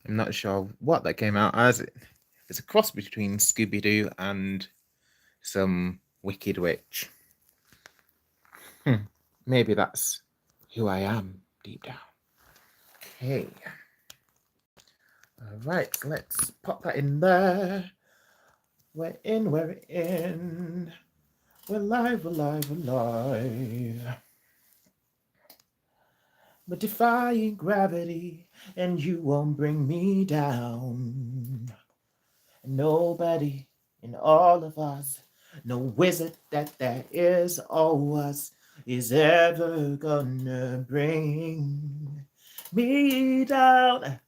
I'm not sure what that came out as. It's a cross between Scooby-Doo and some Wicked Witch. Maybe that's who I am deep down. Okay. All right, let's pop that in there. We're in. We're live. We're defying gravity, and you won't bring me down. Nobody in all of us, no wizard that there is or was, is ever gonna bring me down.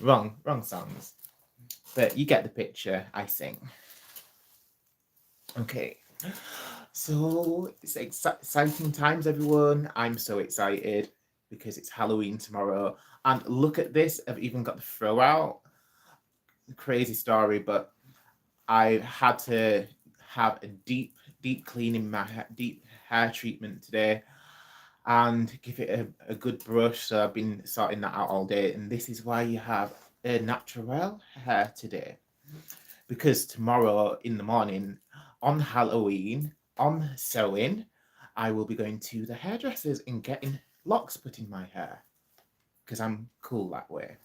Wrong songs. But you get the picture, I sing. Okay. So it's exciting times, everyone. I'm so excited because it's Halloween tomorrow. And look at this, I've even got the throw out. Crazy story, but I had to have a deep cleaning, deep hair treatment today and give it a good brush. So I've been sorting that out all day. And this is why you have a natural hair today. Because tomorrow in the morning, on Halloween, on sewing, I will be going to the hairdressers and getting locks put in my hair. Because I'm cool that way.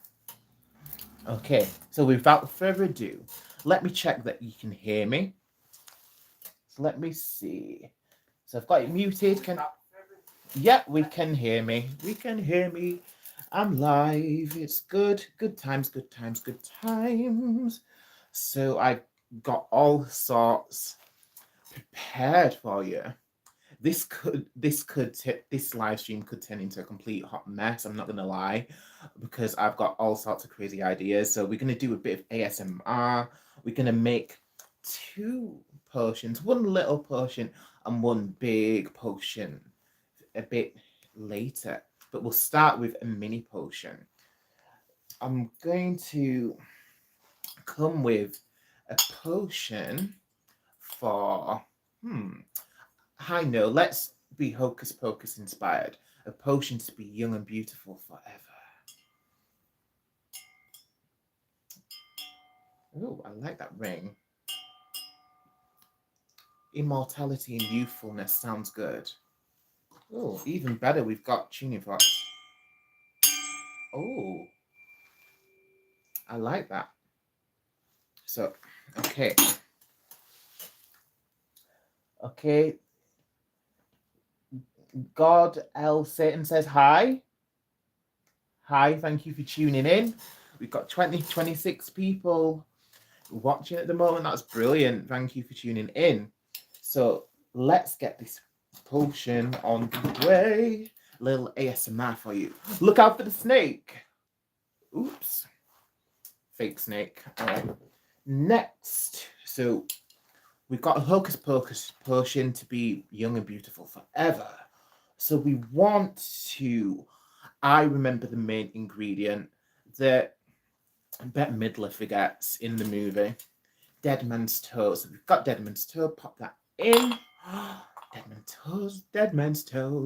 Okay, so without further ado, let me check that you can hear me. So let me see. So I've got it muted. Yeah, we can hear me. I'm live. It's good. Good times. So I got all sorts prepared for you. This live stream could turn into a complete hot mess. I'm not gonna lie, because I've got all sorts of crazy ideas. So we're gonna do a bit of ASMR. We're gonna make 2 potions, 1 little potion and 1 big potion a bit later. But we'll start with a mini potion. I'm going to come with a potion for I know, let's be Hocus Pocus inspired. A potion to be young and beautiful forever. Oh, I like that ring. Immortality and youthfulness sounds good. Oh, even better, we've got tuning forks. Oh, I like that. So, okay. Okay. God L. Satan says hi. Hi, thank you for tuning in. We've got 26 people watching at the moment. That's brilliant. Thank you for tuning in. So let's get this potion on the way. Little ASMR for you. Look out for the snake. Oops. Fake snake. All right. Next. So we've got a Hocus Pocus potion to be young and beautiful forever. So we want to, I remember the main ingredient that Bette Midler forgets in the movie. Dead man's toes. So we've got dead man's toe. Pop that in. Dead man's toe.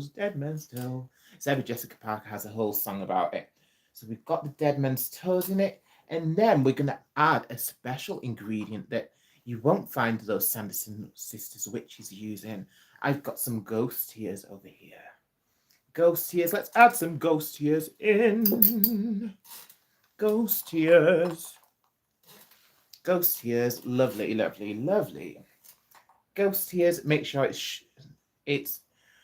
Sarah Jessica Parker has a whole song about it. So we've got the dead man's toes in it. And then we're going to add a special ingredient that you won't find those Sanderson sisters witches using. I've got some ghost tears over here. Ghost tears. Let's add some ghost tears in. Ghost tears. Ghost tears. Lovely. Ghost tears. Make sure it's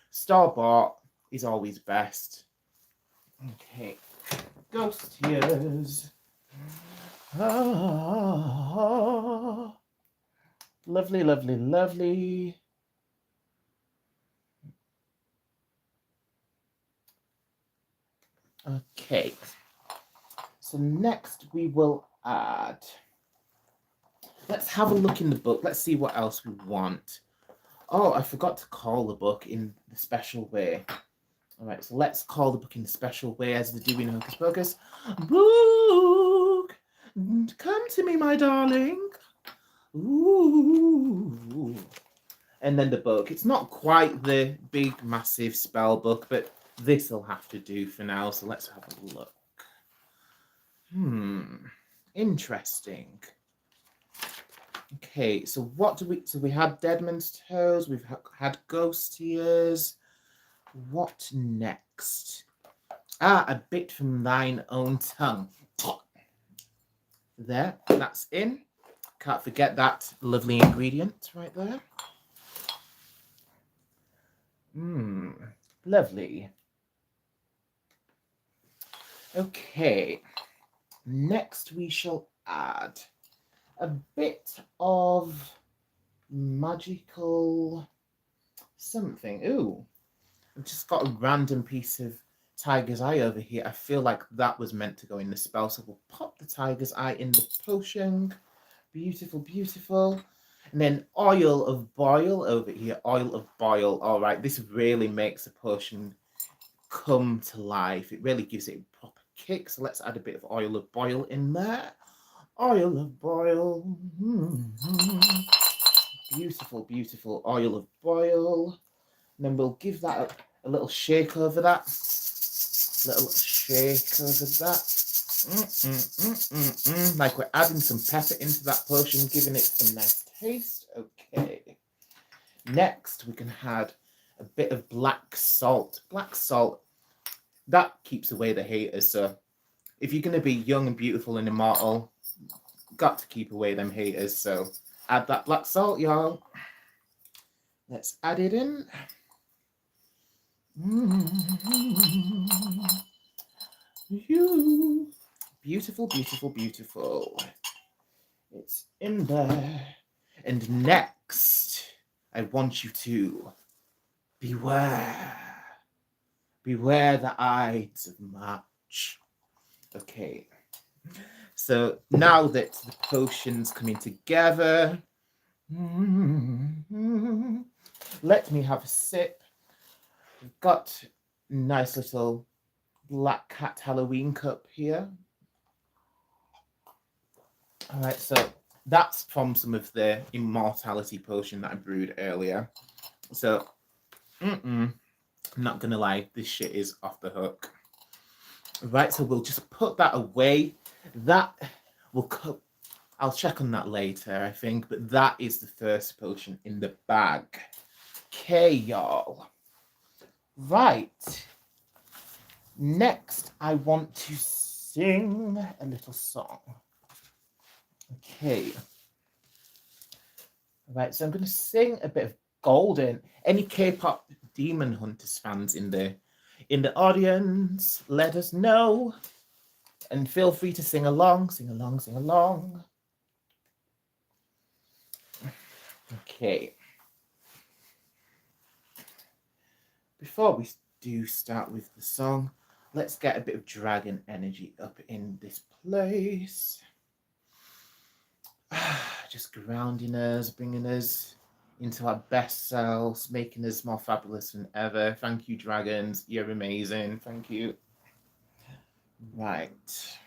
store-bought is always best. Okay. Ghost tears. Ah, lovely. Okay. So next we will add. Let's have a look in the book. Let's see what else we want. Oh, I forgot to call the book in the special way. All right, so let's call the book in the special way as they do in Hocus Pocus. Book, come to me, my darling. Ooh. And then the book. It's not quite the big, massive spell book, but this will have to do for now. So let's have a look. Interesting. Okay, so what do we... So we had Deadman's Toes, we've had Ghost Ears. What next? Ah, a bit from thine own tongue. There, that's in. Can't forget that lovely ingredient right there. Lovely. Okay, next we shall add a bit of magical something. Ooh, I've just got a random piece of tiger's eye over here. I feel like that was meant to go in the spell, so we'll pop the tiger's eye in the potion. Beautiful, beautiful. And then oil of boil over here. Oil of boil. All right, this really makes the potion come to life. It really gives it a proper kick. So let's add a bit of oil of boil in there. Oil of boil. Beautiful, beautiful oil of boil. And then we'll give that a little shake over that. Little shake over that. Like we're adding some pepper into that potion, giving it some nice taste. Okay. Next, we can add a bit of black salt. Black salt, that keeps away the haters. So if you're going to be young and beautiful and immortal, got to keep away them haters. So add that black salt, y'all. Let's add it in. Beautiful, beautiful, beautiful. It's in there. And next, I want you to beware. Beware the Ides of March. Okay. So now that the potion's coming together, let me have a sip. We've got a nice little Black Cat Halloween cup here. All right, so that's from some of the immortality potion that I brewed earlier. So, I'm not gonna lie, this shit is off the hook. Right, so we'll just put that away. That will I'll check on that later, I think, but that is the first potion in the bag. Okay, y'all. Right. Next, I want to sing a little song. Okay. Right, so I'm going to sing a bit of Golden. Any KPop Demonhunters fans in the audience, let us know. And feel free to sing along, sing along, sing along. Okay. Before we do start with the song, let's get a bit of dragon energy up in this place. Just grounding us, bringing us into our best selves, making us more fabulous than ever. Thank you, dragons. You're amazing. Thank you. Right.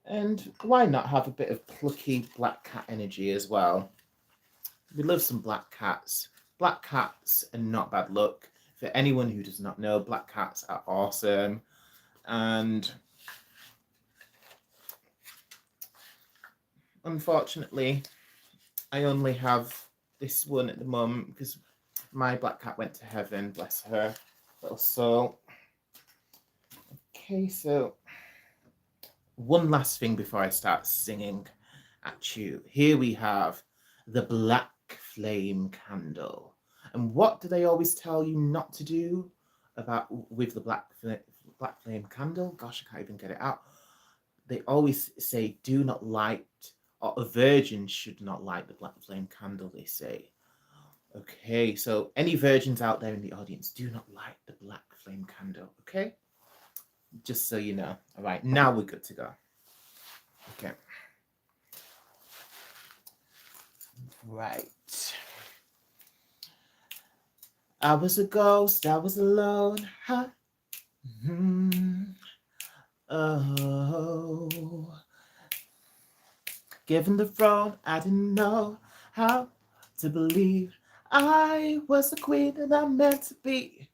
And why not have a bit of plucky black cat energy as well? We love some black cats. Black cats are not bad luck. For anyone who does not know, black cats are awesome. And unfortunately, I only have this one at the moment because my black cat went to heaven, bless her little soul. Okay, so one last thing before I start singing at you. Here we have the black flame candle. And what do they always tell you not to do with the black flame candle? Gosh, I can't even get it out. They always say do not light, or a virgin should not light the black flame candle, they say. Okay, so any virgins out there in the audience, do not light the black flame candle, okay? Just so you know. All right, now we're good to go. Okay. Right. I was a ghost, I was alone. Huh? Oh. Given the throne, I didn't know how to believe I was the queen that I'm meant to be.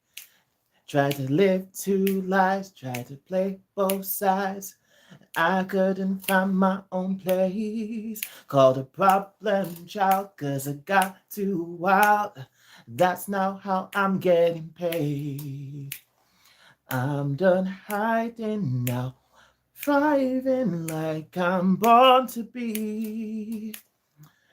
Tried to live two lives, tried to play both sides. I couldn't find my own place. Called a problem child, cause I got too wild. That's not how I'm getting paid. I'm done hiding now, thriving like I'm born to be.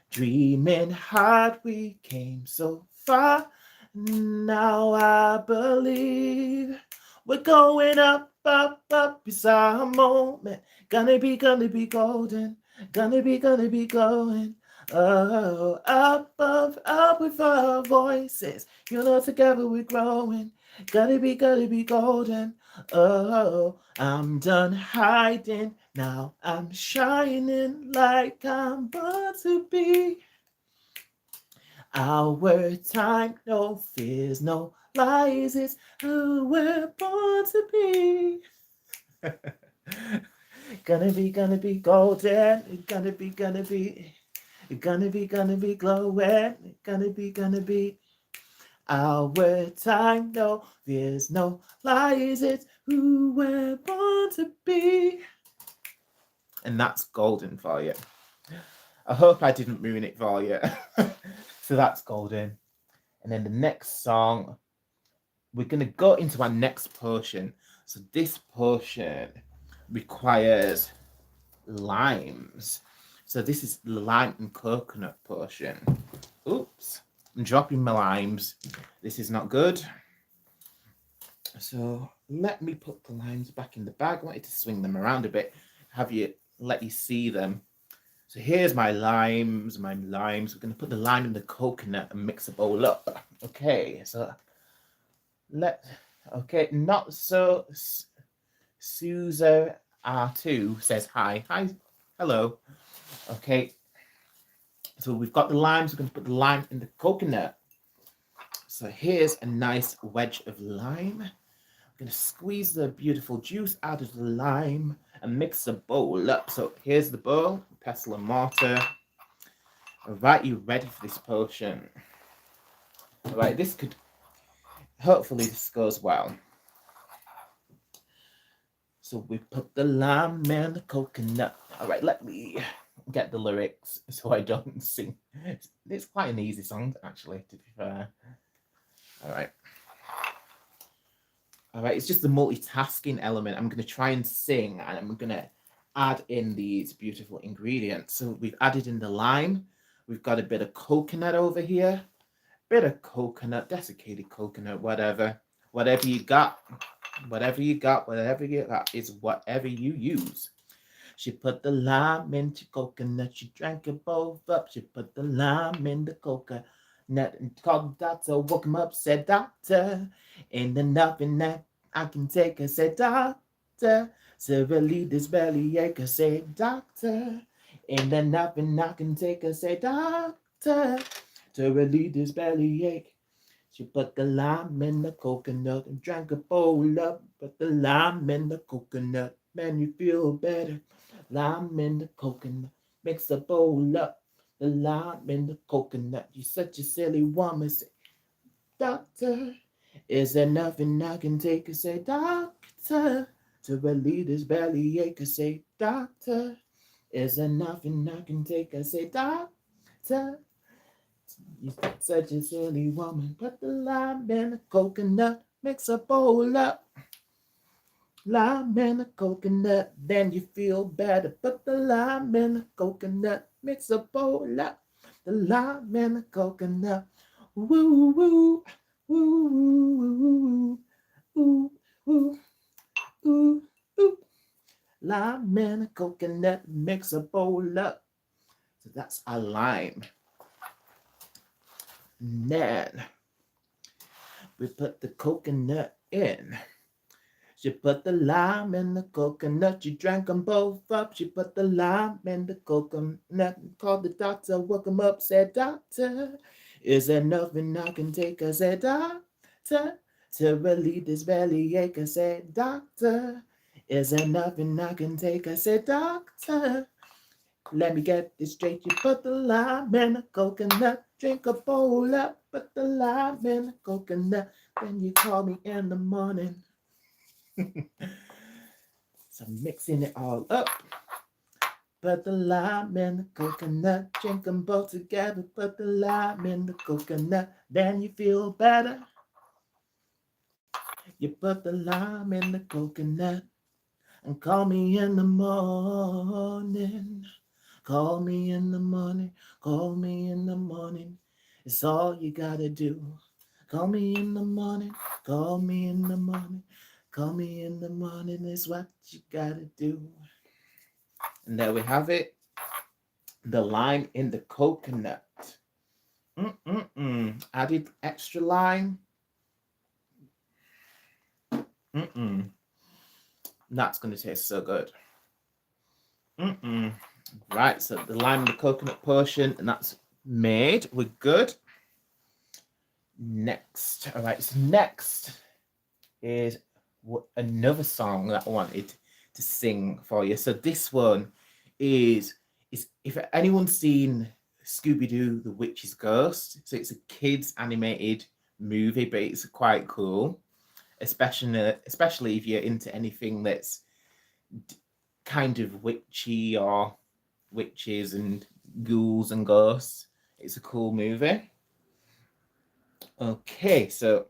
Dreaming hard, we came so far. Now I believe we're going up, up, up. It's our moment. Gonna be golden. Gonna be going. Oh, up, up with our voices. You know, together we're growing. Gotta be golden. Oh, I'm done hiding. Now I'm shining like I'm born to be. Our time, no fears, no lies. It's who we're born to be. Gonna be golden. Gonna be glowing. Gonna be. Our time, no fears, no lies. It's who we're born to be. And that's golden for you. I hope I didn't ruin it for you. So that's golden. And then the next song, we're going to go into our next potion. So this potion requires limes. So this is the lime and coconut potion. Oops. I'm dropping my limes. This is not good. So let me put the limes back in the bag. I wanted to swing them around a bit, let you see them. So here's my limes. We're going to put the lime in the coconut and mix the bowl up. Okay, so not so. Susa R2 says hi. Hi, hello. Okay, so we've got the limes. We're going to put the lime in the coconut. So here's a nice wedge of lime. I'm going to squeeze the beautiful juice out of the lime and mix the bowl up. So here's the bowl, pestle and mortar. All right, you ready for this potion? All right, hopefully this goes well. So we put the lime and the coconut. All right, let me get the lyrics so I don't sing. It's quite an easy song, actually, to be fair. All right. All right, it's just the multitasking element. I'm going to try and sing, and I'm going to add in these beautiful ingredients. So we've added in the lime. We've got a bit of coconut over here. Bit of coconut, desiccated coconut, whatever. Whatever you got is whatever you use. She put the lime into coconut. She drank it both up. She put the lime in the coconut and called the doctor. Woke him up, said, doctor, ain't there nothing that I can take? I said, doctor, to relieve this bellyache. I said, doctor, ain't there nothing I can take? I said, doctor, to relieve this bellyache. She put the lime in the coconut and drank a bowl up. Put the lime in the coconut, man, you feel better. Lime in the coconut, mix the bowl up. The lime in the coconut, you such a silly woman. Say, doctor, is there nothing I can take? I say, doctor, to relieve this bellyache. I say, doctor, is there nothing I can take? I say, doctor, you're such a silly woman. Put the lime in the coconut, mix a bowl up. Lime in the coconut, then you feel better. Put the lime in the coconut, mix a bowl up. The lime in the coconut, woo woo, woo woo, woo woo, ooh ooh. Lime in the coconut, mix a bowl up. So that's our lime. And then we put the coconut in. She put the lime in the coconut. She drank them both up. She put the lime in the coconut. Called the doctor, woke him up, said, doctor, is there nothing I can take? I said, doctor, to relieve this bellyache. I said, doctor, is there nothing I can take? I said, doctor, let me get this straight. You put the lime in the coconut. Drink a bowl up. Put the lime in the coconut. then you call me in the morning. So I'm mixing it all up. Put the lime in the coconut, drink them both together. Put the lime in the coconut, then you feel better. You put the lime in the coconut and call me in the morning. Call me in the morning, call me in the morning. It's all you gotta do. Call me in the morning, call me in the morning. Call me in the morning is what you gotta do. And there we have it. The lime in the coconut. Added extra lime. That's going to taste so good. Right, so the lime and the coconut potion, and that's made. We're good. Next. All right, so next is another song that I wanted to sing for you. So this one is if anyone's seen Scooby Doo the Witch's Ghost, so it's a kids animated movie, but it's quite cool, especially if you're into anything that's kind of witchy or witches and ghouls and ghosts. It's a cool movie. Okay, so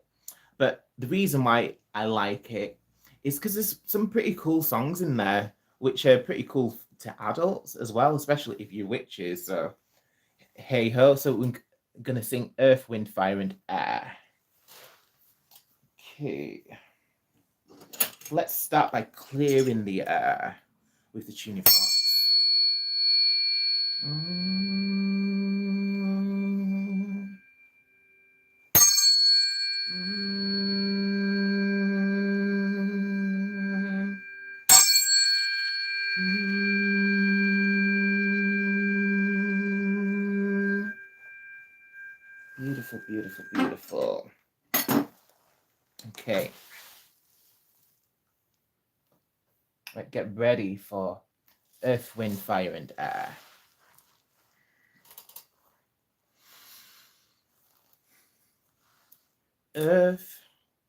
but the reason why I like it is because there's some pretty cool songs in there, which are pretty cool to adults as well, especially if you're witches. So, hey ho. So, we're going to sing Earth, Wind, Fire, and Air. Okay. Let's start by clearing the air with the tuning forks. Beautiful, beautiful, beautiful. Okay. Right, get ready for Earth, Wind, Fire, and Air. Earth,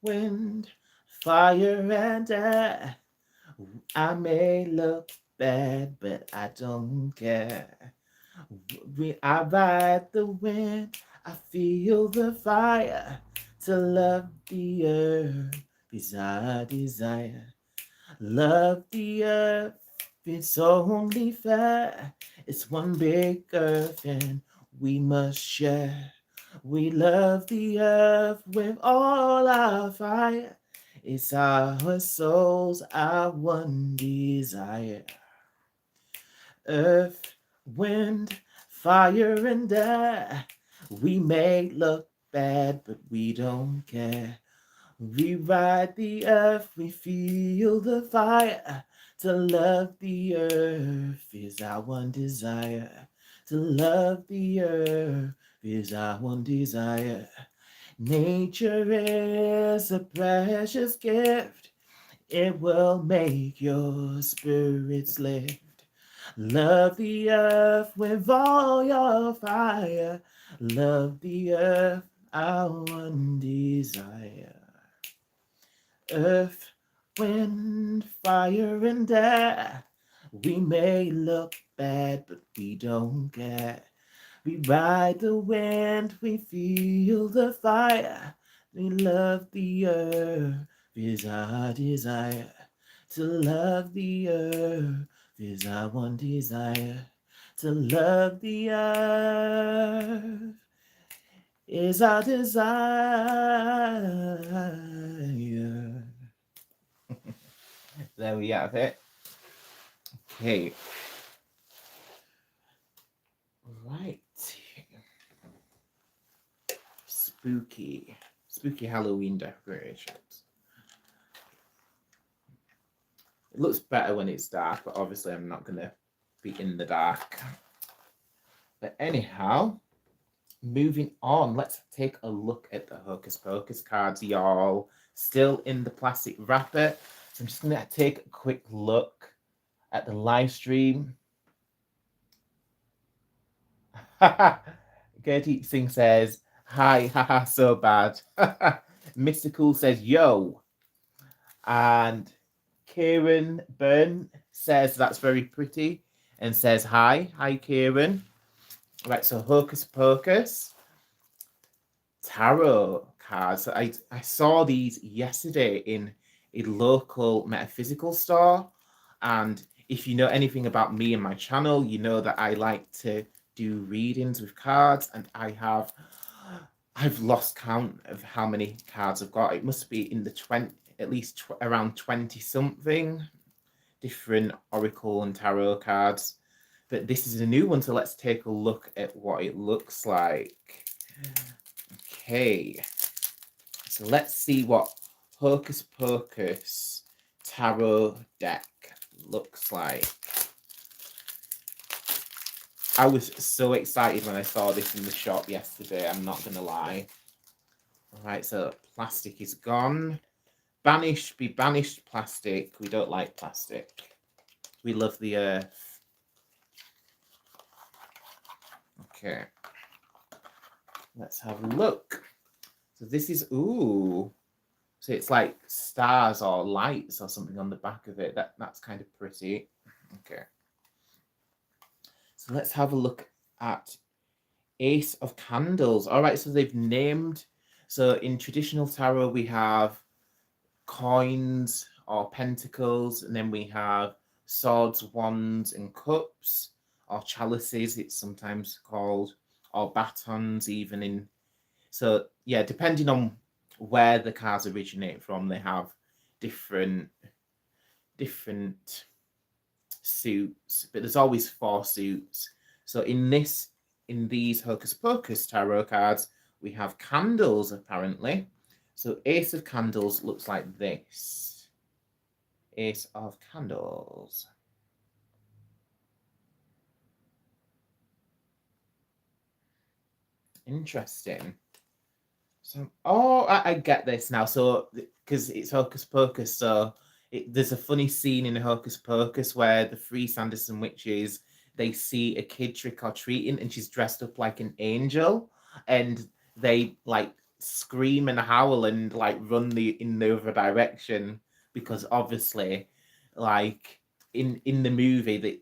wind, fire, and air. I may look bad, but I don't care. I ride the wind, I feel the fire. To love the earth is our desire. Love the earth, it's only fair. It's one big earth and we must share. We love the earth with all our fire. It's our souls, our one desire. Earth, wind, fire, and air. We may look bad, but we don't care. We ride the earth, we feel the fire. To love the earth is our one desire. To love the earth is our one desire. Nature is a precious gift. It will make your spirits lift. Love the earth with all your fire. Love the earth, our one desire. Earth, wind, fire, and air. We may look bad, but we don't care. We ride the wind, we feel the fire. We love the earth is our desire. To love the earth is our one desire. To love the earth is our desire. There we have it. Okay. Right. Spooky Halloween decorations. It looks better when it's dark, but obviously I'm not going to be in the dark. But anyhow, moving on, let's take a look at the Hocus Pocus cards, y'all. Still in the plastic wrapper. So I'm just going to take a quick look at the live stream. Gertie Singh says, hi, haha, so bad. Mystical says, yo. And Kieran Byrne says, that's very pretty. And says, hi. Hi, Kieran. Right, so Hocus Pocus Tarot cards. I saw these yesterday in a local metaphysical store. And if you know anything about me and my channel, you know that I like to do readings with cards. And I've lost count of how many cards I've got. It must be in the 20, at least around 20 something different oracle and tarot cards. But this is a new one, so let's take a look at what it looks like. Okay, so let's see what Hocus Pocus Tarot deck looks like. I was so excited when I saw this in the shop yesterday, I'm not going to lie. All right, so plastic is gone. Banished, be banished plastic. We don't like plastic. We love the earth. Okay. Let's have a look. So this is, ooh. So it's like stars or lights or something on the back of it. That's kind of pretty. Okay. So let's have a look at Ace of Candles. All right, so they've named. So in traditional tarot, we have coins or pentacles, and then we have swords, wands, and cups, or chalices, it's sometimes called, or batons, even in. So yeah, depending on where the cards originate from, they have different suits, but there's always 4 suits. So in these Hocus Pocus tarot cards, we have candles apparently. So Ace of Candles looks like this. Ace of Candles. Interesting. So, oh, I get this now. So, because it's Hocus Pocus, so there's a funny scene in Hocus Pocus where the 3 Sanderson witches, they see a kid trick or treating and she's dressed up like an angel, and they like scream and howl and like run in the other direction, because obviously, like in the movie that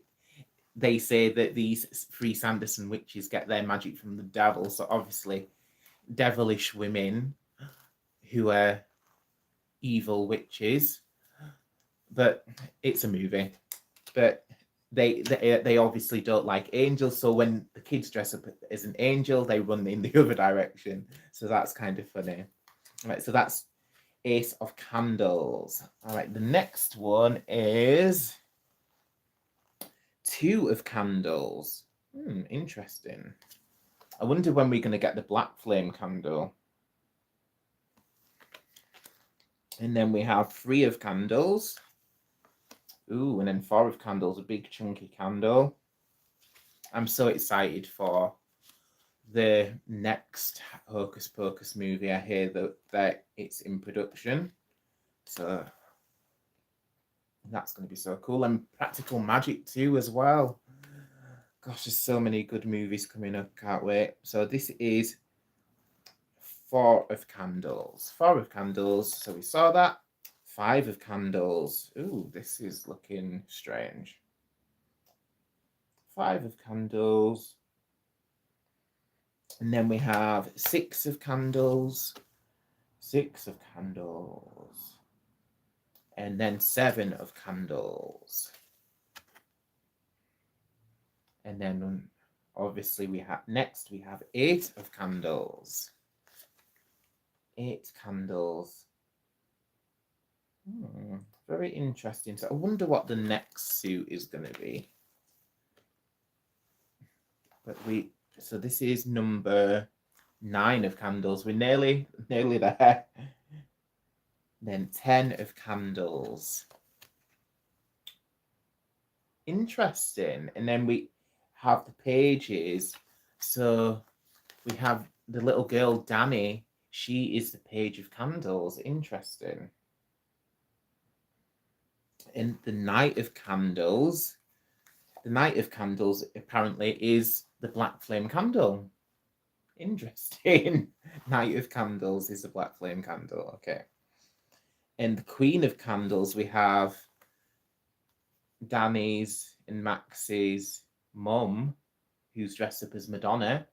they say that these 3 Sanderson witches get their magic from the devil, so obviously devilish women who are evil witches. But it's a movie. But they obviously don't like angels, so when the kids dress up as an angel, they run in the other direction. So that's kind of funny. All right, so that's Ace of Candles. All right, the next one is 2 of Candles. Interesting. I wonder when we're going to get the black flame candle. And then we have 3 of Candles. Ooh, and then 4 of Candles, a big chunky candle. I'm so excited for the next Hocus Pocus movie. I hear that it's in production. So that's going to be so cool. And Practical Magic too as well. Gosh, there's so many good movies coming up. Can't wait. So this is 4 of Candles. 4 of Candles. So we saw that. 5 of Candles. Ooh, this is looking strange. 5 of Candles. And then we have 6 of Candles. 6 of Candles. And then 7 of Candles. And then obviously we have 8 of Candles. 8 candles. Very interesting. So I wonder what the next suit is going to be. But so this is number 9 of Candles. We're nearly there. Then 10 of Candles. Interesting. And then we have the pages. So we have the little girl Danny. She is the Page of Candles. Interesting. And the Knight of Candles. The Knight of Candles apparently is the black flame candle. Interesting. Knight of Candles is a black flame candle. Okay. And the Queen of Candles, we have Danny's and Max's mum, who's dressed up as Madonna.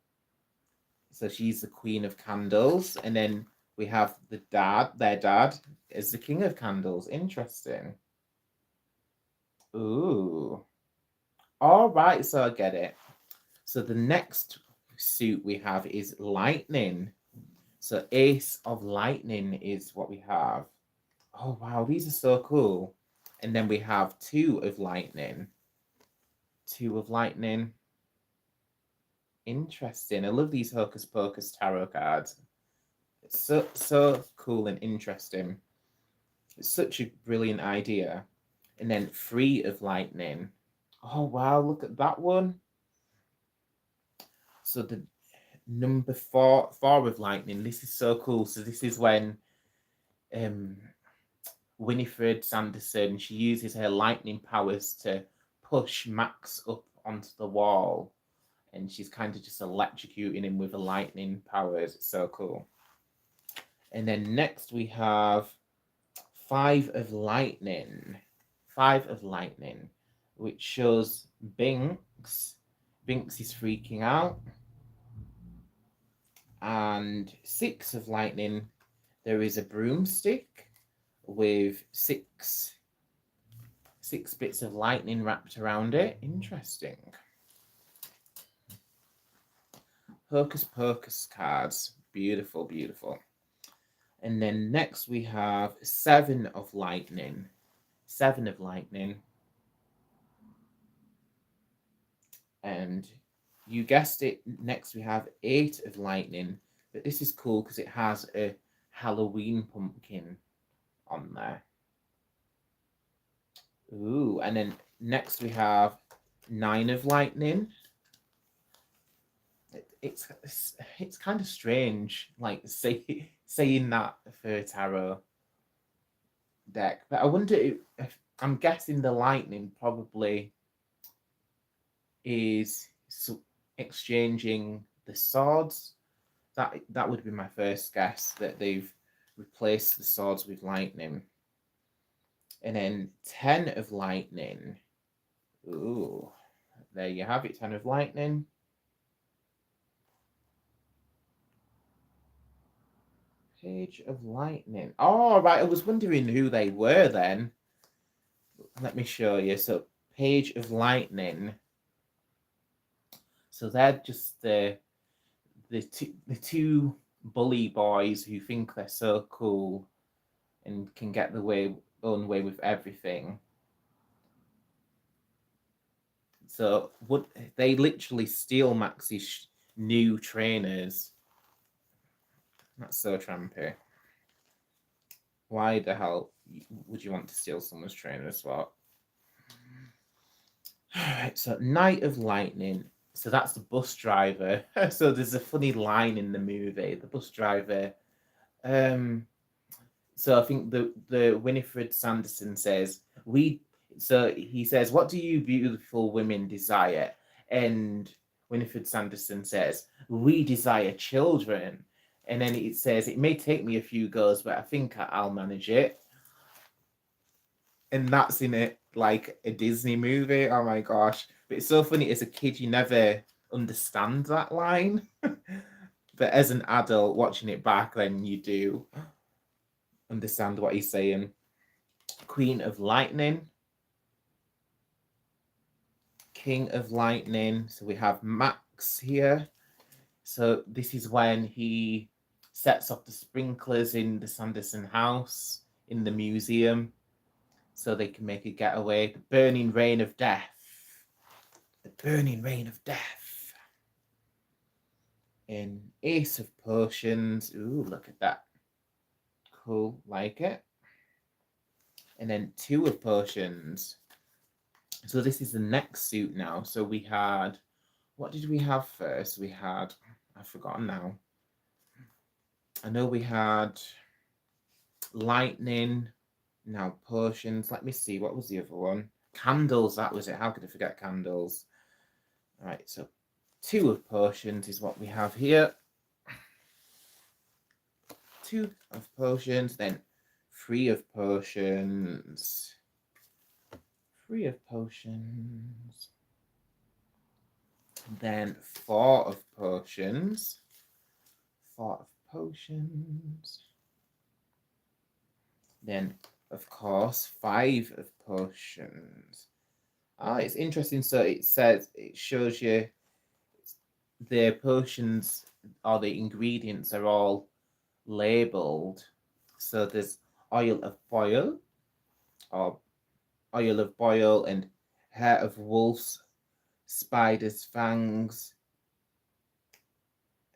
So she's the Queen of Candles. And then we have their dad, is the King of Candles. Interesting. Ooh. All right, so I get it. So the next suit we have is Lightning. So Ace of Lightning is what we have. Oh, wow, these are so cool. And then we have Two of Lightning. Two of Lightning. Interesting. I love these Hocus Pocus Tarot cards. It's so cool and interesting. It's such a brilliant idea. And then Three of Lightning. Oh, wow, look at that one. So the number four of Lightning. This is so cool. So this is when Winifred Sanderson, she uses her lightning powers to push Max up onto the wall. And she's kind of just electrocuting him with the lightning powers. It's so cool. And then next we have Five of Lightning. Five of Lightning, which shows Binks. Binks is freaking out. And Six of Lightning, there is a broomstick with six bits of lightning wrapped around it. Interesting. Hocus Pocus cards. Beautiful, beautiful. And then next we have Seven of Lightning. Seven of Lightning. And you guessed it, next we have Eight of Lightning. But this is cool because it has a Halloween pumpkin on there. Ooh, and then next we have Nine of Lightning. It's kind of strange, like saying that for a tarot deck. But I wonder if I'm guessing the lightning probably is exchanging the swords. That would be my first guess, that they've replaced the swords with lightning. And then 10 of Lightning. Ooh, there you have it, 10 of Lightning. Page of Lightning. Oh, right, I was wondering who they were then. Let me show you. So, Page of Lightning. So they're just the two bully boys who think they're so cool and can get their own way with everything. So they literally steal Max's new trainers. That's so trampy. Why the hell would you want to steal someone's trainers? What? Alright, so Knight of Lightning. So that's the bus driver. So there's a funny line in the movie. The bus driver. So I think the Winifred Sanderson says, so he says, "What do you beautiful women desire?" And Winifred Sanderson says, "We desire children." And then it says, "It may take me a few goes, but I think I'll manage it." And that's in it like a Disney movie. Oh my gosh. But it's so funny, as a kid, you never understand that line. But as an adult watching it back, then you do understand what he's saying. Queen of Lightning. King of Lightning. So we have Max here. So this is when he sets off the sprinklers in the Sanderson house in the museum so they can make a getaway. The burning rain of death. The burning rain of death. In Ace of Potions. Ooh, look at that. Cool, like it. And then Two of Potions. So this is the next suit now. So we had, what did we have first? We had, I've forgotten now. I know we had Lightning, now Potions. Let me see, what was the other one? Candles, that was it. How could I forget Candles? All right, so Two of Potions is what we have here. 2 of potions, then 3 of potions, 3 of potions, then 4 of potions, 4 of potions, then of course 5 of potions. It's interesting. So it shows you the potions or the ingredients are all labeled. So there's oil of boil, or oil of boil, and hair of wolves, spider's fangs.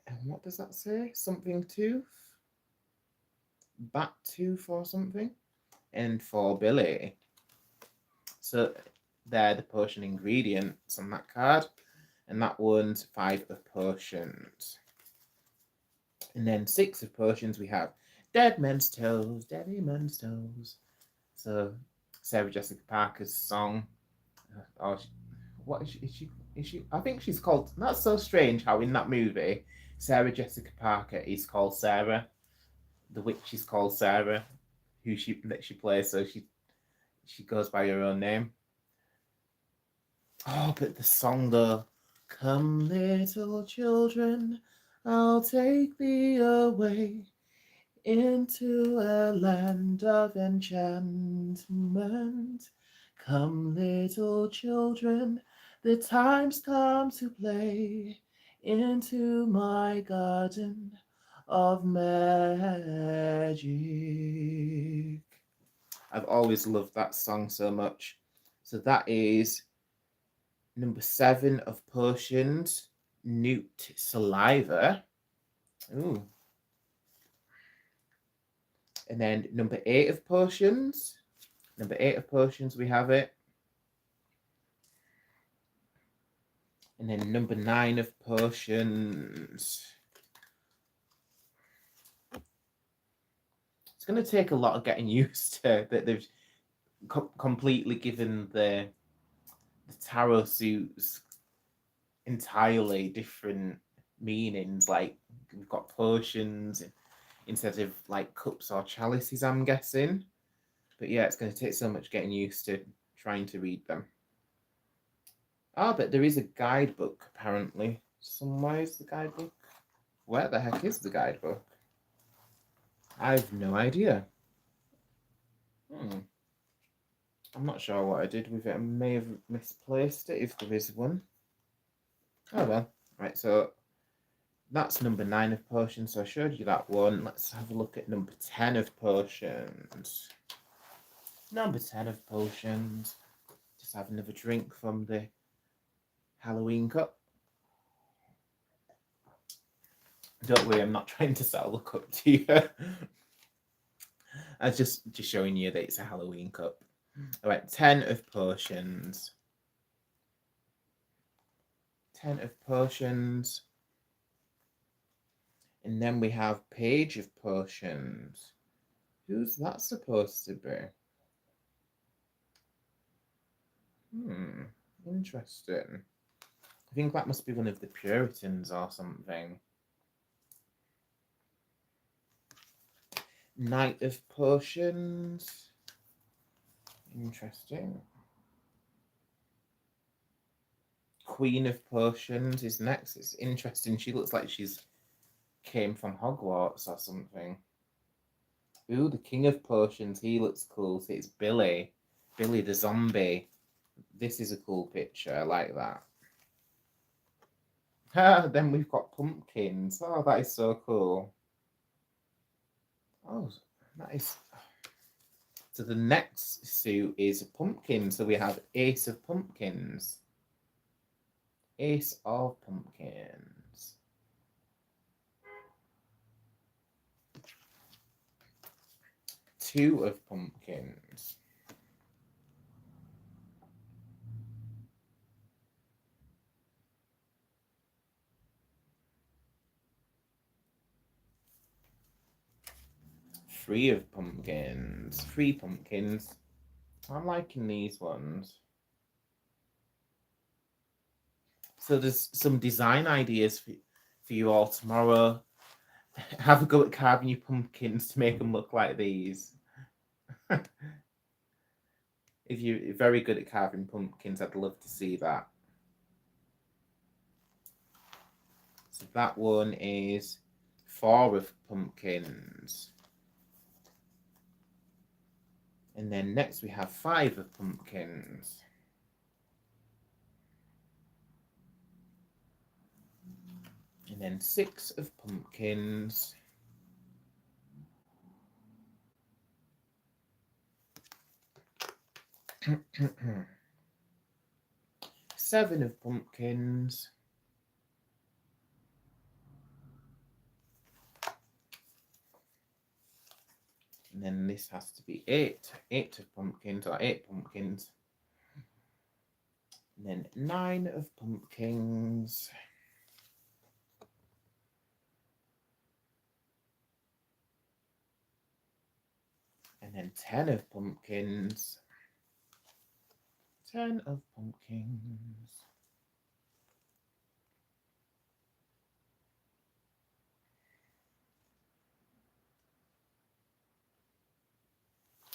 And what does that say? Something tooth? Bat tooth or something? And for Billy. So they're the potion ingredients on that card. And that one's 5 of potions. And then 6 of potions we have Dead Men's Toes, Dead Men's Toes. So Sarah Jessica Parker's song. What is she? Is she? I think she's called. That's so strange how in that movie, Sarah Jessica Parker is called Sarah. The witch is called Sarah, that she plays. So she goes by her own name. Oh, but the song though. Come, little children, I'll take thee away into a land of enchantment. Come, little children, the time's come to play into my garden of magic. I've always loved that song so much. So that is number 7 of potions, Newt Saliva. Ooh. And then number 8 of potions. Number 8 of potions, we have it. And then number 9 of potions. It's going to take a lot of getting used to that they've completely given the tarot suits entirely different meanings. Like we've got potions instead of like cups or chalices, I'm guessing. But yeah, it's going to take so much getting used to trying to read them. But there is a guidebook, apparently. Somewhere is the guidebook. Where the heck is the guidebook? I have no idea. I'm not sure what I did with it. I may have misplaced it if there is one. Oh well. Right, so that's number 9 of potions. So I showed you that one. Let's have a look at number 10 of potions. Number 10 of potions. Just have another drink from the Halloween cup. Don't worry, I'm not trying to sell the cup to you. I was just showing you that it's a Halloween cup. All right, 10 of potions. 10 of potions. And then we have Page of Potions. Who's that supposed to be? Interesting. I think that must be one of the Puritans or something. Knight of Potions. Interesting. Queen of Potions is next. It's interesting. She looks like she's came from Hogwarts or something. Ooh, the King of Potions. He looks cool. So it's Billy. Billy the zombie. This is a cool picture. I like that. Then we've got pumpkins. Oh, that is so cool. Oh, that is... So the next suit is a pumpkin. So we have Ace of Pumpkins. Ace of Pumpkins. Two of Pumpkins. Three of Pumpkins. 3 pumpkins. I'm liking these ones. So there's some design ideas for you all tomorrow. Have a go at carving your pumpkins to make them look like these. If you're very good at carving pumpkins, I'd love to see that. So that one is 4 of pumpkins. And then next we have 5 of pumpkins. And then 6 of pumpkins. Seven of pumpkins. And then this has to be 8 of pumpkins, or 8 pumpkins. And then 9 of pumpkins. And then 10 of pumpkins. 10 of pumpkins.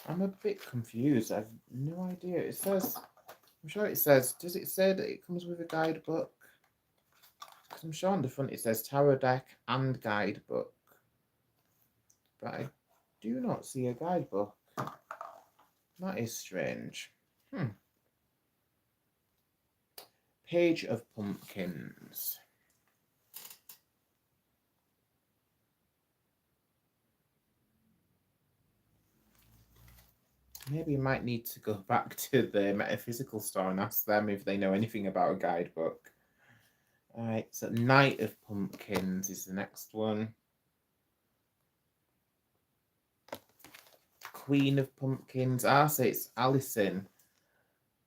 I'm a bit confused. I've no idea. It says, I'm sure it says, does it say that it comes with a guidebook? Because I'm sure on the front it says tarot deck and guidebook. But I do not see a guidebook. That is strange. Page of pumpkins. Maybe you might need to go back to the metaphysical store and ask them if they know anything about a guidebook. Alright, so Knight of Pumpkins is the next one. Queen of Pumpkins. So it's Alison.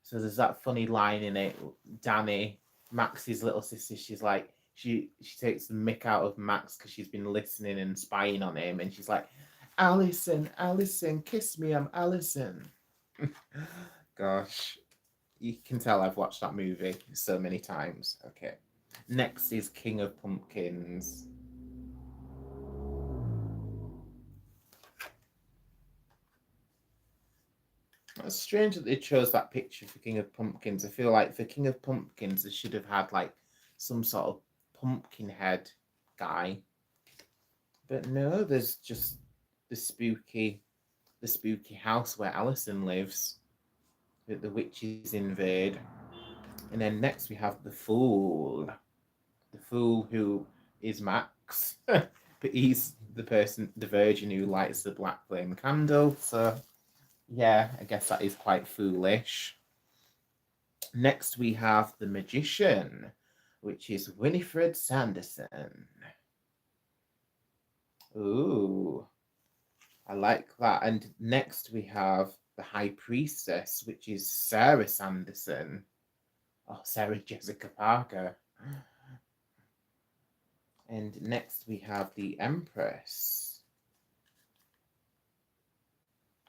So there's that funny line in it. Danny, Max's little sister, she's like, she takes the mick out of Max because she's been listening and spying on him, and she's like, Alison, Alison, kiss me, I'm Alison. Gosh, you can tell I've watched that movie so many times. Okay, next is King of Pumpkins. It's strange that they chose that picture for King of Pumpkins. I feel like for King of Pumpkins, they should have had like some sort of pumpkin head guy. But no, there's just the spooky house where Alison lives that the witches invade. And then next we have the Fool. The Fool who is Max. But he's the virgin who lights the black flame candle. So yeah, I guess that is quite foolish. Next we have the Magician, which is Winifred Sanderson. Ooh, I like that. And next we have the High Priestess, which is Sarah Sanderson. Oh, Sarah Jessica Parker. And next we have the Empress.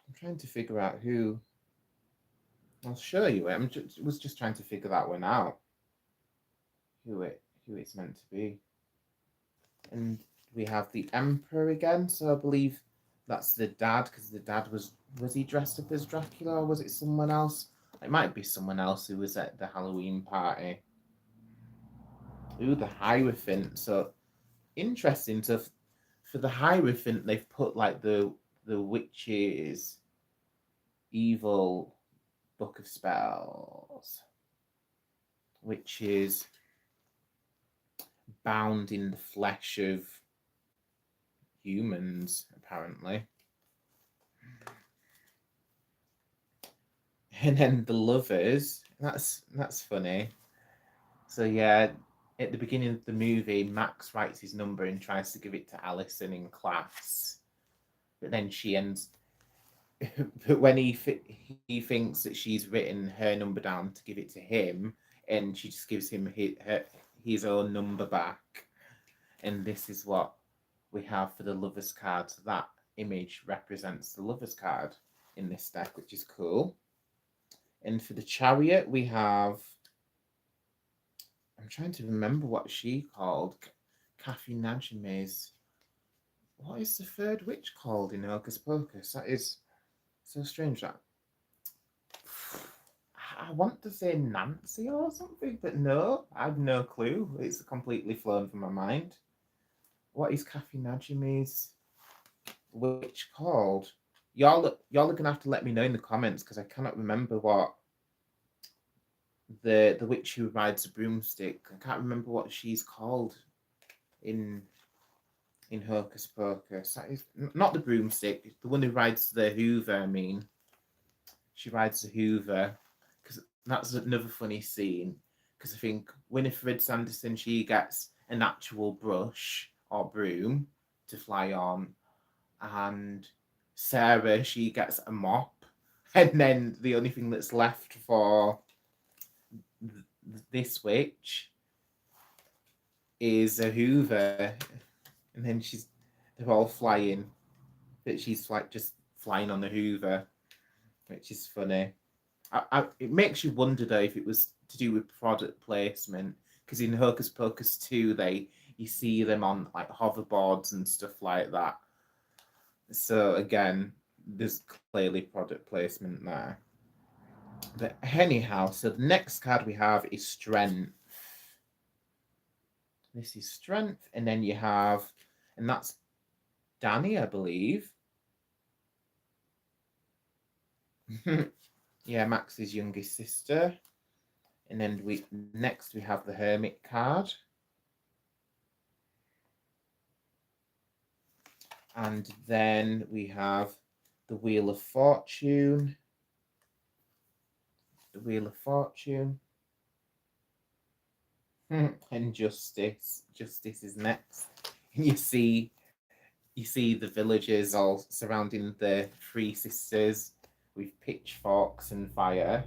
I'm trying to figure out who. I'll show you it. Was just trying to figure that one out. Who it's meant to be. And we have the Emperor again. So I believe that's the dad, because the dad was he dressed up as Dracula, or was it someone else? It might be someone else who was at the Halloween party. Ooh, the Hierophant. So interesting. So for the Hierophant, they've put like the witch's evil book of spells, which is bound in the flesh of humans, apparently. And then the Lovers. That's funny. So yeah, at the beginning of the movie, Max writes his number and tries to give it to Alison in class, but then she ends. But when he thinks that she's written her number down to give it to him, and she just gives him his own number back, and this is what we have for the Lovers card. So that image represents the Lovers card in this deck, which is cool. And for the Chariot, we have. I'm trying to remember what she called. Kathy Najime's What is the third witch called in Hocus Pocus? That is so strange. That I want to say Nancy or something, but no, I have no clue. It's completely flown from my mind. What is Kathy Najime's witch called? Y'all are gonna have to let me know in the comments because I cannot remember what the witch who rides a broomstick. I can't remember what she's called in Hocus Pocus. That is not the broomstick. The one who rides the Hoover. I mean, she rides the Hoover because that's another funny scene. Because I think Winifred Sanderson, she gets an actual brush or broom to fly on, and Sarah, she gets a mop, and then the only thing that's left for this witch is a Hoover, and then they're all flying, but she's like just flying on the Hoover, which is funny. It makes you wonder though if it was to do with product placement, because in Hocus Pocus 2 you see them on like hoverboards and stuff like that. So again, there's clearly product placement there. But anyhow, so the next card we have is Strength. This is Strength, and then you have, and that's Danny, I believe. Yeah, Max's youngest sister. And then next we have the Hermit card. And then we have the Wheel of Fortune. The Wheel of Fortune. And Justice. Justice is next. And you see the villagers all surrounding the three sisters with pitchforks and fire.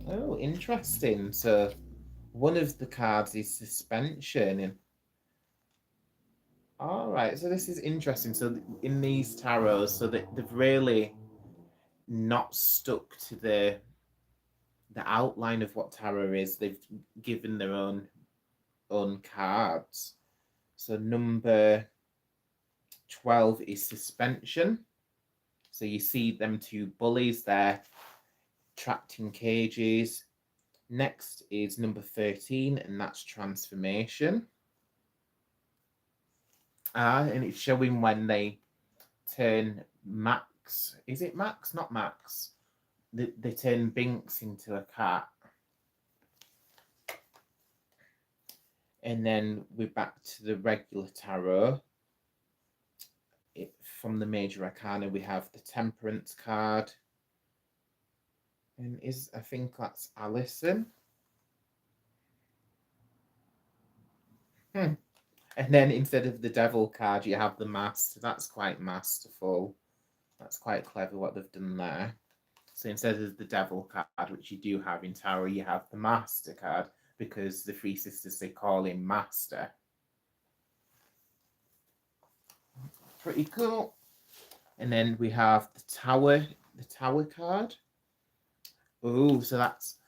Oh, interesting. So one of the cards is suspension. And all right, so this is interesting. So in these tarots, so they've really not stuck to the outline of what tarot is. They've given their own cards. So number 12 is suspension. So you see them two bullies there trapped in cages. Next is number 13, and that's transformation. And it's showing when they turn Max. Is it Max? Not Max. They turn Binks into a cat. And then we're back to the regular tarot. From the major arcana, we have the Temperance card. And I think that's Alison. And then instead of the Devil card, you have the Master. That's quite masterful. That's quite clever what they've done there. So instead of the Devil card, which you do have in Tarot, you have the Master card, because the three sisters, they call him Master. Pretty cool. And then we have the Tower card. Oh, so that's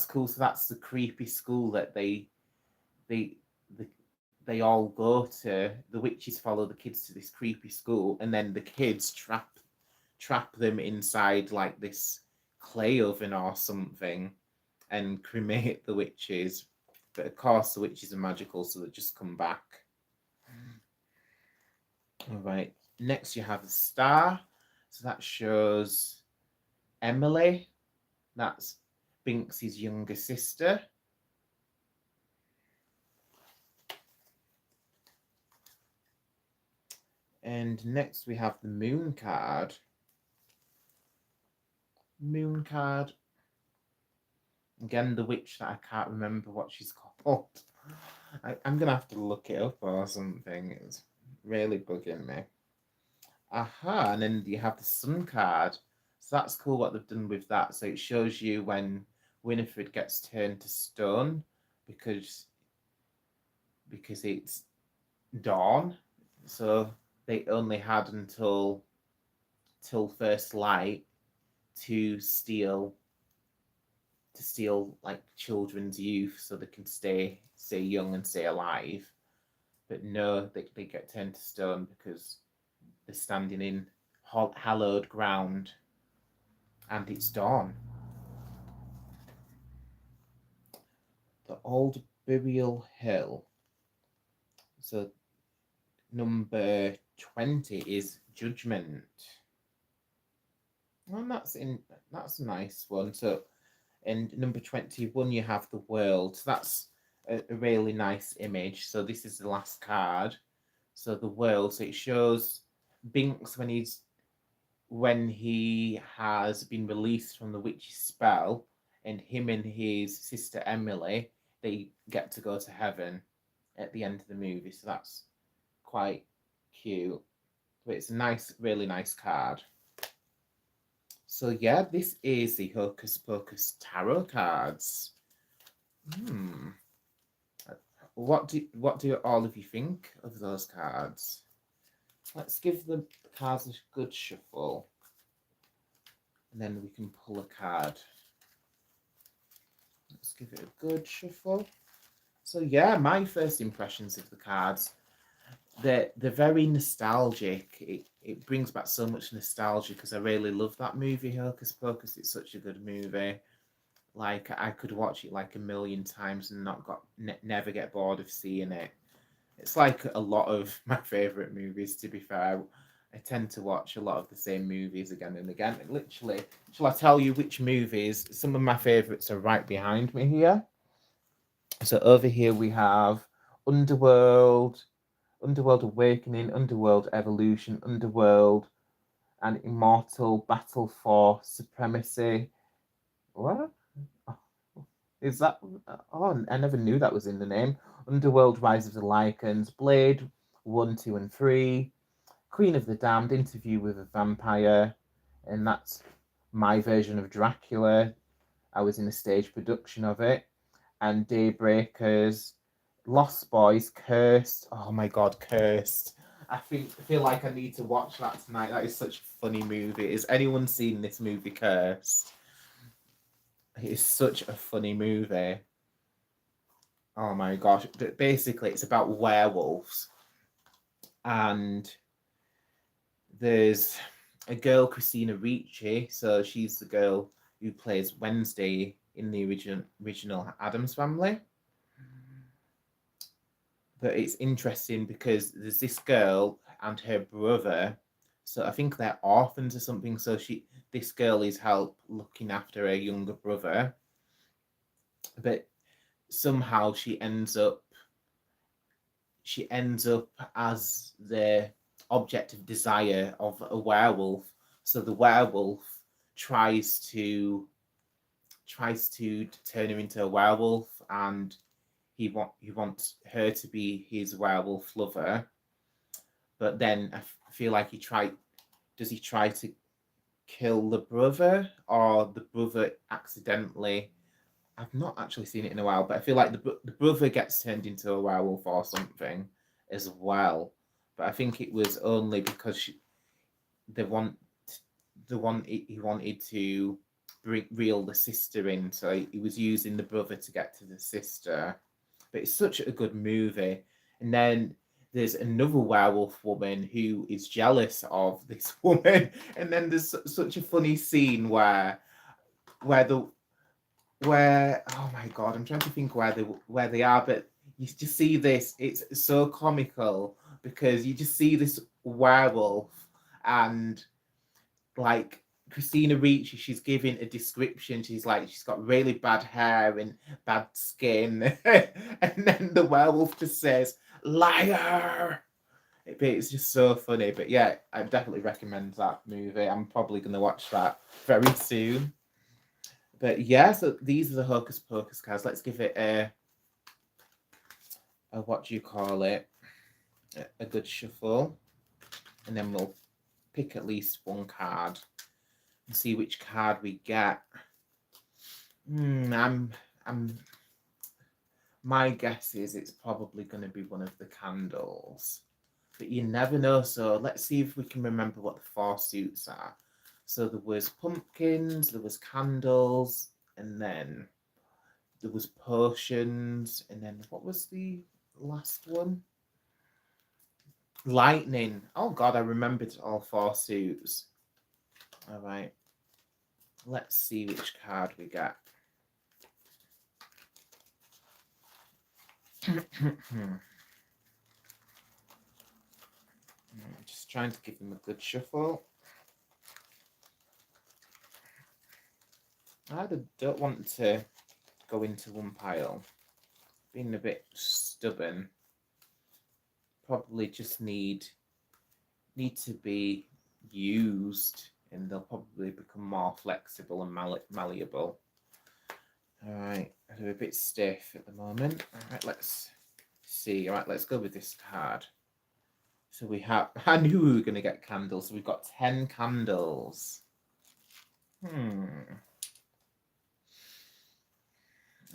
cool. So that's the creepy school that they all go to. The witches follow the kids to this creepy school, and then the kids trap them inside like this clay oven or something and cremate the witches. But of course the witches are magical, so they just come back. All right, next you have the Star. So that shows Emily. That's Binks's younger sister. And next we have the Moon card. Moon card. Again, the witch that I can't remember what she's called. I'm going to have to look it up or something. It's really bugging me. Aha, and then you have the Sun card. So that's cool what they've done with that. So it shows you when Winifred gets turned to stone because it's dawn. So they only had until first light to steal like children's youth so they can stay young and stay alive. But no, they get turned to stone because they're standing in hallowed ground, and it's dawn. The old burial hill. So number 20 is Judgment. And that's a nice one. So in number 21 you have the world. So that's a really nice image. So this is the last card. So the world. So it shows Binks when he has been released from the witch's spell, and him and his sister Emily, they get to go to heaven at the end of the movie. So that's quite cute. But it's a nice, really nice card. So yeah, this is the Hocus Pocus Tarot cards. What do all of you think of those cards? Let's give the cards a good shuffle, and then we can pull a card. Let's give it a good shuffle. So yeah, my first impressions of the cards, they're very nostalgic. It brings back so much nostalgia because I really love that movie, Hocus Pocus. It's such a good movie. Like, I could watch it like a million times and never get bored of seeing it. It's like a lot of my favourite movies, to be fair. I tend to watch a lot of the same movies again and again. Literally, shall I tell you which movies? Some of my favourites are right behind me here. So over here we have Underworld, Underworld Awakening, Underworld Evolution, Underworld and Immortal Battle for Supremacy. What? Is that? Oh, I never knew that was in the name. Underworld Rise of the Lycans, Blade 1, 2, and 3, Queen of the Damned, Interview with a Vampire, and that's my version of Dracula. I was in a stage production of it. And Daybreakers, Lost Boys, Cursed. Oh my god, Cursed. I feel like I need to watch that tonight. That is such a funny movie. Has anyone seen this movie, Cursed? It is such a funny movie. Oh my gosh. But basically, it's about werewolves. And there's a girl, Christina Ricci. So she's the girl who plays Wednesday in the original Addams Family. But it's interesting because there's this girl and her brother. So I think they're orphans or something. So this girl is looking after her younger brother. But somehow she ends up as the object of desire of a werewolf. So the werewolf tries to turn her into a werewolf, and he wants her to be his werewolf lover. But then I feel like does he try to kill the brother, or the brother accidentally? I've not actually seen it in a while, but I feel like the brother gets turned into a werewolf or something as well. But I think it was only because he wanted to reel the sister in, so he was using the brother to get to the sister. But it's such a good movie. And then there's another werewolf woman who is jealous of this woman, and then there's such a funny scene where oh my god, I'm trying to think where they are, but you just see this. It's so comical because you just see this werewolf, and like Christina Ricci, she's giving a description. She's like, she's got really bad hair and bad skin, and then the werewolf just says, "Liar." It's just so funny. But yeah, I definitely recommend that movie. I'm probably going to watch that very soon. But yeah, so these are the Hocus Pocus cards. Let's give it a what do you call it? A good shuffle. And then we'll pick at least one card and see which card we get. My guess is it's probably going to be one of the candles. But you never know, so let's see if we can remember what the 4 suits are. So there was pumpkins, there was candles, and then there was potions, and then what was the last one? Lightning. Oh God, I remembered all 4 suits. All right. Let's see which card we get. Just trying to give them a good shuffle. I don't want to go into one pile. Being a bit stubborn. Probably just need to be used, and they'll probably become more flexible and malleable. All right, they're a bit stiff at the moment. All right, let's see. All right, let's go with this card. So we have, I knew we were going to get candles. So we've got 10 candles.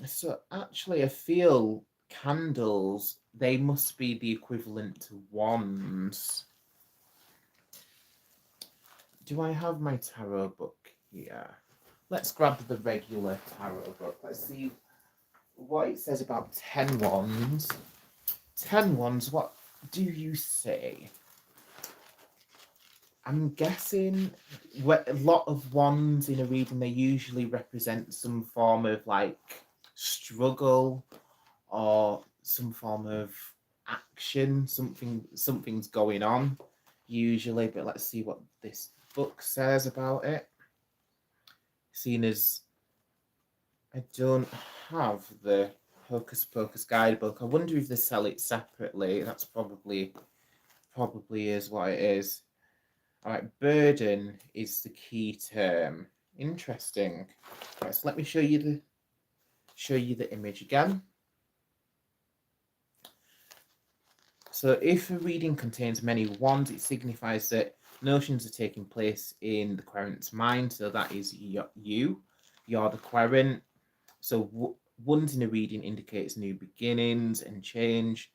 So actually, I feel candles, they must be the equivalent to wands. Do I have my tarot book here? Let's grab the regular tarot book. Let's see what it says about 10 wands. 10 wands, what do you say? I'm guessing a lot of wands in a reading, they usually represent some form of like struggle or some form of action, something's going on usually, but let's see what this book says about it. Seeing as I don't have the Hocus Pocus guidebook, I wonder if they sell it separately. That's probably is what it is. All right, burden is the key term. Interesting. Right, so let me show you the image again. So if a reading contains many wands, it signifies that notions are taking place in the querent's mind. So that is you're the querent. So wands in a reading indicates new beginnings and change.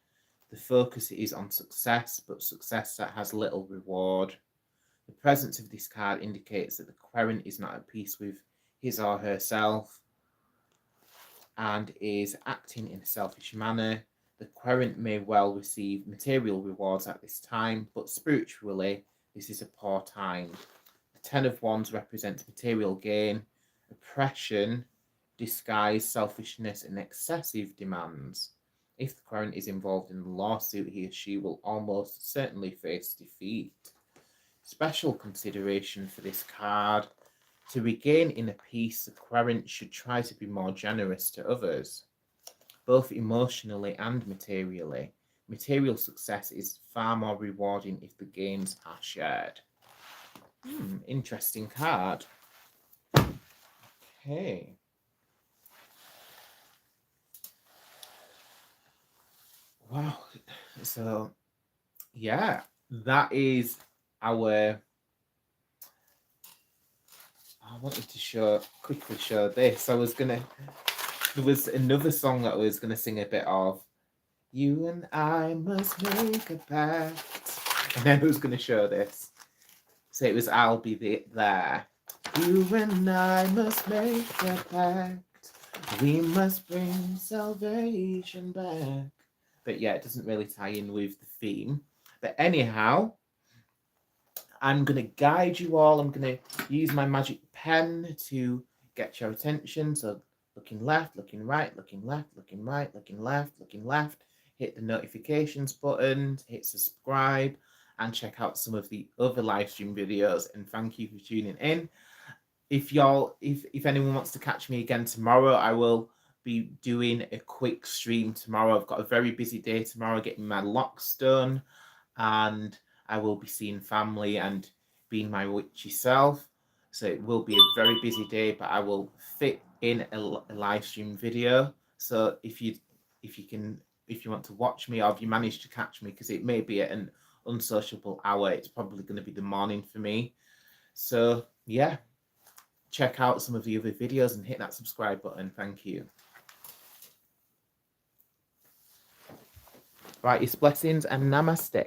The focus is on success, but success that has little reward. The presence of this card indicates that the querent is not at peace with his or herself and is acting in a selfish manner. The querent may well receive material rewards at this time, but spiritually, this is a poor time. The 10 of Wands represents material gain, oppression, disguise, selfishness, and excessive demands. If the querent is involved in a lawsuit, he or she will almost certainly face defeat. Special consideration for this card. To regain inner peace, the querent should try to be more generous to others, both emotionally and materially. Material success is far more rewarding if the gains are shared. Interesting card. Okay. Wow. So, yeah, that is our... I wanted to quickly show this. There was another song that I was gonna sing a bit of. You and I must make a pact. And then I was gonna show this. So it was I'll Be There. You and I must make a pact. We must bring salvation back. But yeah, it doesn't really tie in with the theme. But anyhow, I'm going to guide you all. I'm going to use my magic pen to get your attention. So looking left, looking right, looking left, looking right, looking left, looking left. Hit the notifications button, hit subscribe, and check out some of the other live stream videos. And thank you for tuning in. If anyone wants to catch me again tomorrow, I will be doing a quick stream tomorrow. I've got a very busy day tomorrow getting my locks done, and I will be seeing family and being my witchy self. So it will be a very busy day, but I will fit in a live stream video. So if you want to watch me, or if you manage to catch me, because it may be at an unsociable hour, it's probably going to be the morning for me. So yeah, check out some of the other videos and hit that subscribe button. Thank you. Right, it's blessings and namaste.